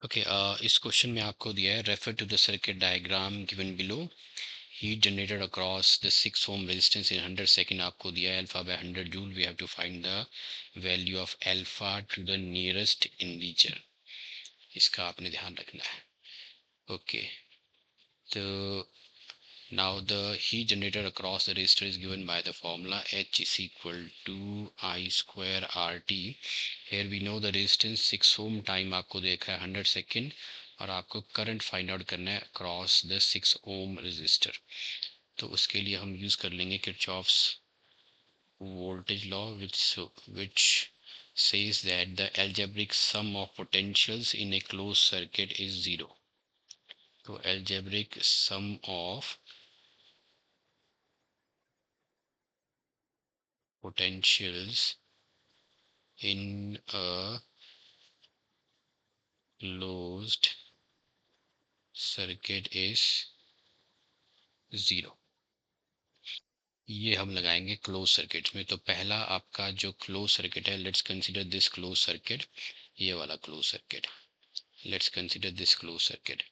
Okay, इस question में आपको दिया है refer to the circuit diagram given below. Heat generated across the 6 ohm resistance in 100 second आपको दिया है alpha by 100 joule. We have to find the value of alpha to the nearest integer. इसका आपने ध्यान रखना है। ओके, तो now the heat generated across the resistor is given by the formula H is equal to I square RT. Here we know the resistance 6 ohm, time आपको देखा है 100 second, और आपको करंट फाइंड आउट करना है across the 6 ohm resistor. तो उसके लिए हम यूज कर लेंगे Kirchhoff's voltage law which says that the algebraic sum of potentials in a closed circuit is zero. तो algebraic sum of potentials in a closed circuit is zero। ये हम लगाएंगे क्लोज सर्किट में। तो पहला आपका जो क्लोज सर्किट है, let's consider this close circuit, ये वाला close circuit, let's consider this close circuit.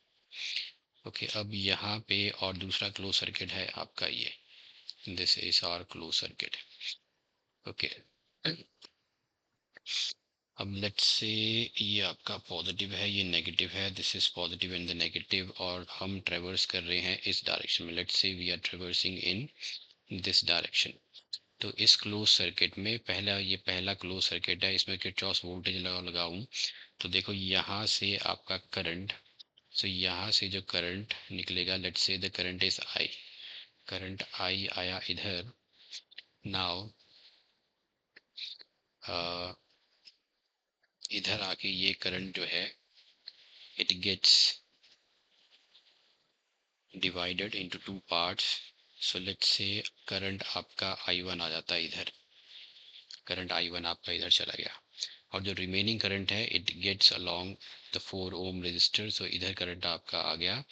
Okay, अब यहाँ पे और दूसरा क्लोज सर्किट है आपका ये, this is our close circuit. Okay, अब लेट्स से ये आपका पॉजिटिव है, ये नेगेटिव है, this is positive and the negative, और हम ट्रेवर्स कर रहे हैं इस डायरेक्शन में। Let's say we are traversing in this direction. तो इस क्लोज सर्किट में ये पहला क्लोज सर्किट है, इसमें किरचॉफ वोल्टेज लगाऊं तो देखो यहाँ से आपका करंट, सो यहाँ से जो करंट निकलेगा, let's say the current is I, current I आया इधर। नाउ इधर आके ये करंट जो है it gets divided into two parts. So let's say current आपका I1 आ जाता है इधर, करंट I1 आपका इधर चला गया, और जो रिमेनिंग करंट है it gets along the 4 ohm resistor. So इधर करंट आपका आ गया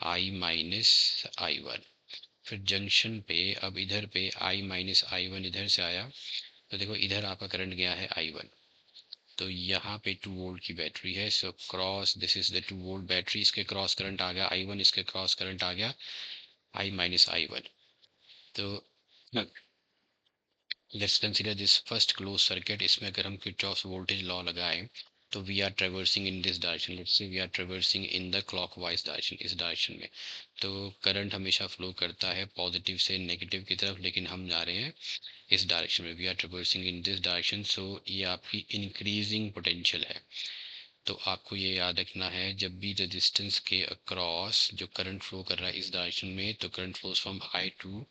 I माइनस I1। फिर जंक्शन पे अब इधर पे I माइनस I1 इधर से आया, तो देखो इधर आपका करंट गया है I1। तो यहाँ पे 2 वोल्ट की बैटरी है, so cross this is the 2 volt battery, इसके क्रॉस करंट आ गया I1, इसके क्रॉस करंट आ गया I माइनस I1। तो let's consider this first close circuit. इसमें अगर हम किरचॉफ वोल्टेज लॉ लगाएं तो we are traversing in this direction, let's say we are traversing in the clockwise direction, इस डायरेक्शन में। तो करंट हमेशा फ्लो करता है पॉजिटिव से नेगेटिव की तरफ, लेकिन हम जा रहे हैं इस डायरेक्शन में, we are traversing in this direction. So ये आपकी इंक्रीजिंग पोटेंशियल है। तो आपको ये याद रखना है, जब भी रेजिस्टेंस के अक्रॉस जो करंट फ्लो कर रहा है इस डायरेक्शन में, तो current flows from high to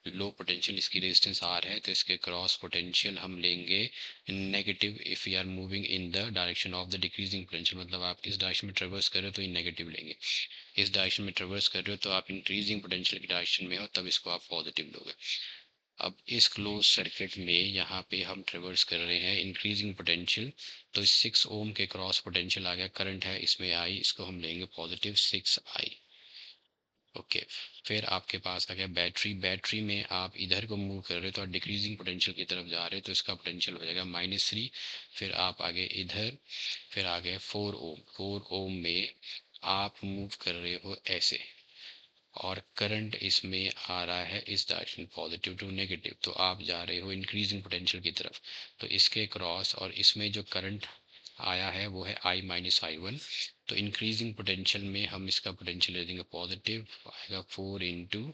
low potential, इसकी रेजिस्टेंस आर है तो इसके क्रॉस पोटेंशियल हम लेंगे negative if you are moving in the direction of the decreasing potential. मतलब आप इस डायरेक्शन में ट्रेवर्स कर रहे हो तो ये नेगेटिव लेंगे, इस डायरेक्शन में ट्रेवर्स कर रहे हो तो आप इंक्रीजिंग पोटेंशियल की डायरेक्शन में हो, तब इसको आप पॉजिटिव लोगे। अब इस क्लोज सर्किट में यहाँ पे हम ट्रेवर्स कर रहे हैं इंक्रीजिंग पोटेंशियल, तो इस 6 ओम के क्रॉस पोटेंशियल आ गया, करंट है इसमें आई, इसको हम लेंगे पॉजिटिव 6I। ओके, फिर आपके पास आ गया बैटरी, बैटरी में आप इधर को मूव कर रहे हो तो आप डिक्रीजिंग पोटेंशियल की तरफ जा रहे हो, तो इसका पोटेंशियल हो जाएगा -3। फिर आप आगे इधर, फिर आ गए 4 ओम, 4 ओम में आप मूव कर रहे हो ऐसे, और करंट इसमें आ रहा है इस डायरेक्शन पॉजिटिव टू नेगेटिव, तो आप जा रहे हो इंक्रीजिंग पोटेंशियल की तरफ। तो इसके क्रॉस और इसमें जो करंट आया है वो है I माइनस I1। तो इंक्रीजिंग पोटेंशियल में हम इसका पोटेंशियल ले देंगे पॉजिटिव, आएगा 4 ×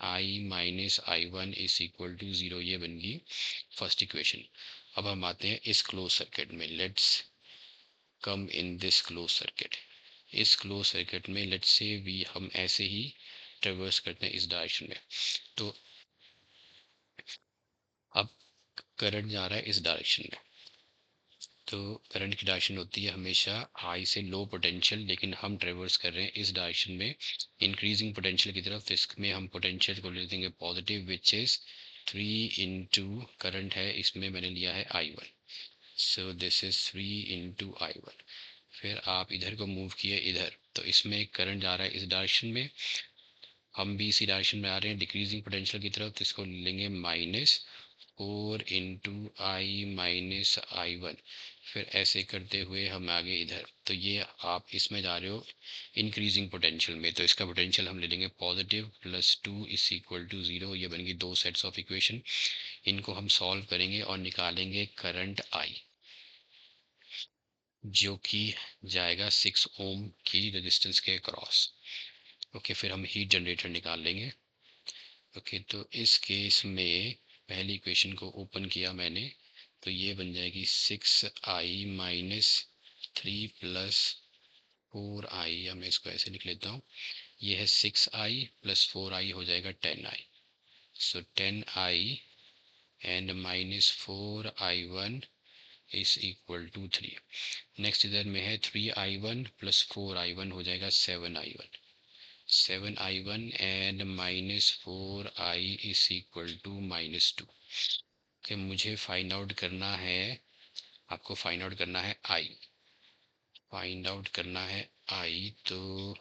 I minus I1 is equal to 0। ये बन गई फर्स्ट इक्वेशन। अब हम आते हैं इस क्लोज सर्किट में, let's come in this close circuit. इस क्लोज सर्किट में लेट्स से वी हम ऐसे ही ट्रेवर्स करते हैं इस डायरेक्शन में, तो अब करंट जा रहा है इस डायरेक्शन में। तो करंट की डायरेक्शन होती है हमेशा हाई से लो पोटेंशियल, लेकिन हम ट्रेवर्स कर रहे हैं इस डायरेक्शन में इंक्रीजिंग पोटेंशियल की तरफ। तो इसमें हम पोटेंशियल को ले देंगे पॉजिटिव विच इज 3 × करंट है इसमें मैंने लिया है I1, so this is 3 × I1। फिर आप इधर को मूव किए इधर, तो इसमें करंट जा रहा है इस डायरेक्शन में, हम भी इसी डायरेक्शन में आ रहे हैं डिक्रीजिंग पोटेंशियल की तरफ, तो इसको लेंगे -4 × I माइनस I1। फिर ऐसे करते हुए हम आगे इधर, तो ये आप इसमें जा रहे हो इंक्रीजिंग पोटेंशियल में, तो इसका पोटेंशियल हम ले लेंगे पॉजिटिव +2 इज इक्वल टू 0। ये बन गई दो सेट्स ऑफ इक्वेशन। इनको हम सॉल्व करेंगे और निकालेंगे करंट आई, जो कि जाएगा 6 ओम की रेजिस्टेंस के क्रॉस। ओके, फिर हम हीट जनरेटर निकाल लेंगे। ओके, तो इस केस में पहली इक्वेशन को ओपन किया मैंने, तो ये बन जाएगी 6i माइनस 3 + 4i, या मैं इसको ऐसे लिख लेता हूँ, ये है 6i + 4i हो जाएगा 10i। So 10i and -4i1 is equal to 3। Next इधर में है 3i1 + 4i1 हो जाएगा 7i1। 7i1 and -4i is equal to -2। कि मुझे फाइंड आउट करना है, आपको फाइंड आउट करना है आई, फाइंड आउट करना है आई, तो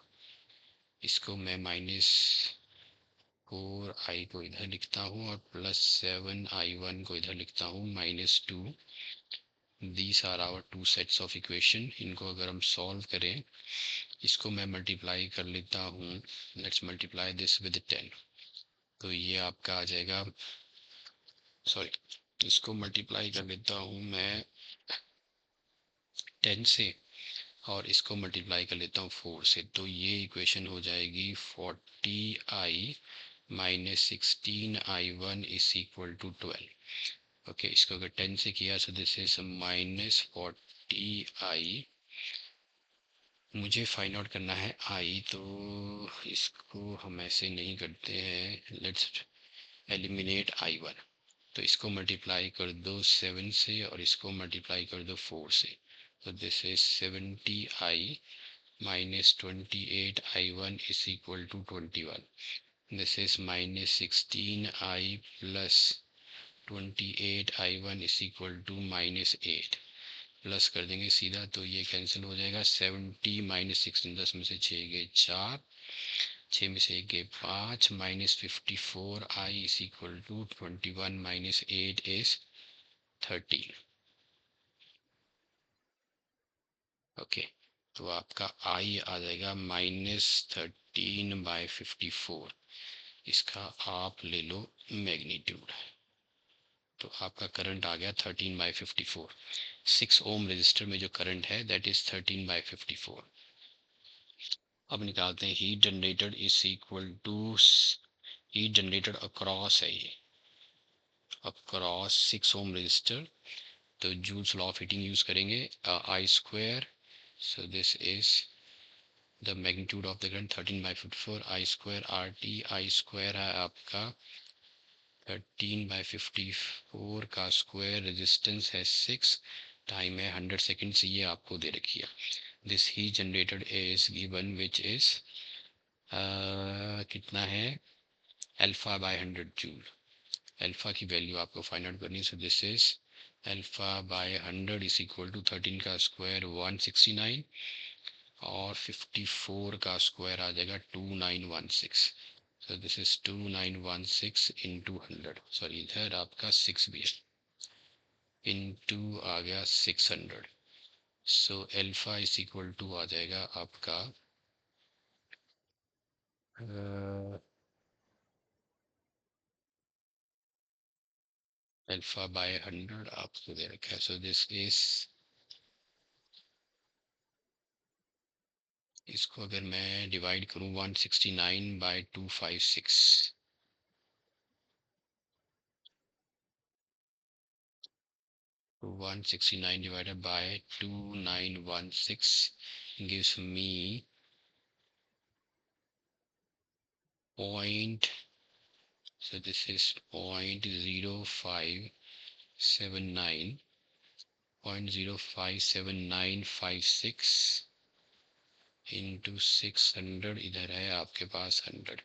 इसको मैं -4i को इधर लिखता हूँ और +7i1 को इधर लिखता हूँ -2। These are our two sets of equation. इनको अगर हम सॉल्व करें, इसको मैं मल्टीप्लाई कर लेता हूँ, लेट्स मल्टीप्लाई दिस विद 10। तो ये आपका आ जाएगा, सॉरी, इसको मल्टीप्लाई कर लेता हूँ मैं 10 से, और इसको मल्टीप्लाई कर लेता हूँ 4 से, तो ये इक्वेशन हो जाएगी 40i -16i1 is equal to 12। Okay, इसको अगर 10 से किया तो दिस इज -40i। मुझे फाइंड आउट करना है आई, तो इसको हम ऐसे नहीं करते हैं, लेट्स एलिमिनेट i1। तो इसको मल्टीप्लाई कर दो 7 से और इसको मल्टीप्लाई कर दो 4 से, तो this is 70i -28i1 is equal to 21। This is -16i + 28i1 is equal to -8। Plus कर देंगे सीधा तो ये कैंसिल हो जाएगा। 70 -16, 10 में से 6 गए 4, 6 में से 1 गए 5, -54i is equal to 21 - 8 is 13। Okay, तो आपका आई आ जाएगा -13/54। इसका आप ले लो मैग्नीट्यूड, तो आपका करंट आ गया 13/54। 6 ओम रजिस्टर में जो करंट है दैट इज 13/54। अब निकालते हैं heat generated is equal to, heat generated across है ये, अक्रॉस 6 ओम रजिस्टर, तो Joule's law of heating use करेंगे, I square, so this is the magnitude of the current 13/54, I square R T, I square है आपका 13/54 का square, resistance है 6, time है 100 seconds, ये आपको दे रखी है। This heat generated is given which is कितना है, α/100 जूल। अल्फा की वैल्यू आपको फाइंड आउट करनी है, so this is α/100 is equal to 13 का स्क्वायर 169 और 54 का स्क्वायर आ जाएगा 2916। So this is 2916 into 100, sorry इधर आपका 6 भी है, इंटू आ गया 600। So alpha is equal to आ जाएगा आपका α/100 आपको दे रखा है, सो दिस इज, इसको अगर मैं डिवाइड करूँ 169/256, 169 divided by 2916 gives me point, so this is 0.0579, 0.057956 into 600, इधर है आपके पास 100।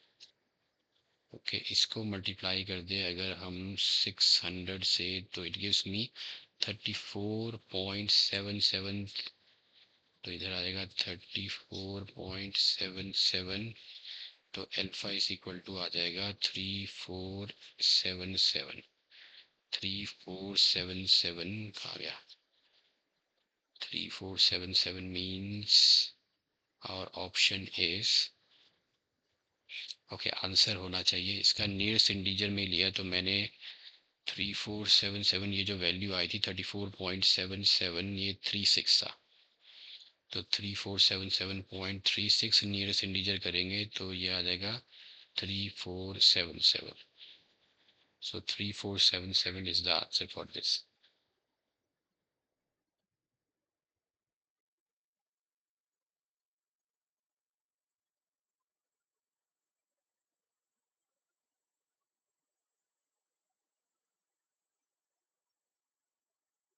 ओके, इसको मल्टीप्लाई कर दे अगर हम 600 से, तो इट गिव्स मी 34.77, तो इधर आ जाएगा 34.77, तो अल्फा इज इक्वल टू आ जाएगा 3477। 3477 आ गया। 3477 means our option is okay answer होना चाहिए इसका नियरेस्ट इंटीजर में लिया तो मैंने 3477 ये जो वैल्यू आई थी 34.77 ये 36 था तो 3477.36 नियरेस्ट इंटीजर करेंगे तो ये आ जाएगा 3477 so 3477 is the answer for this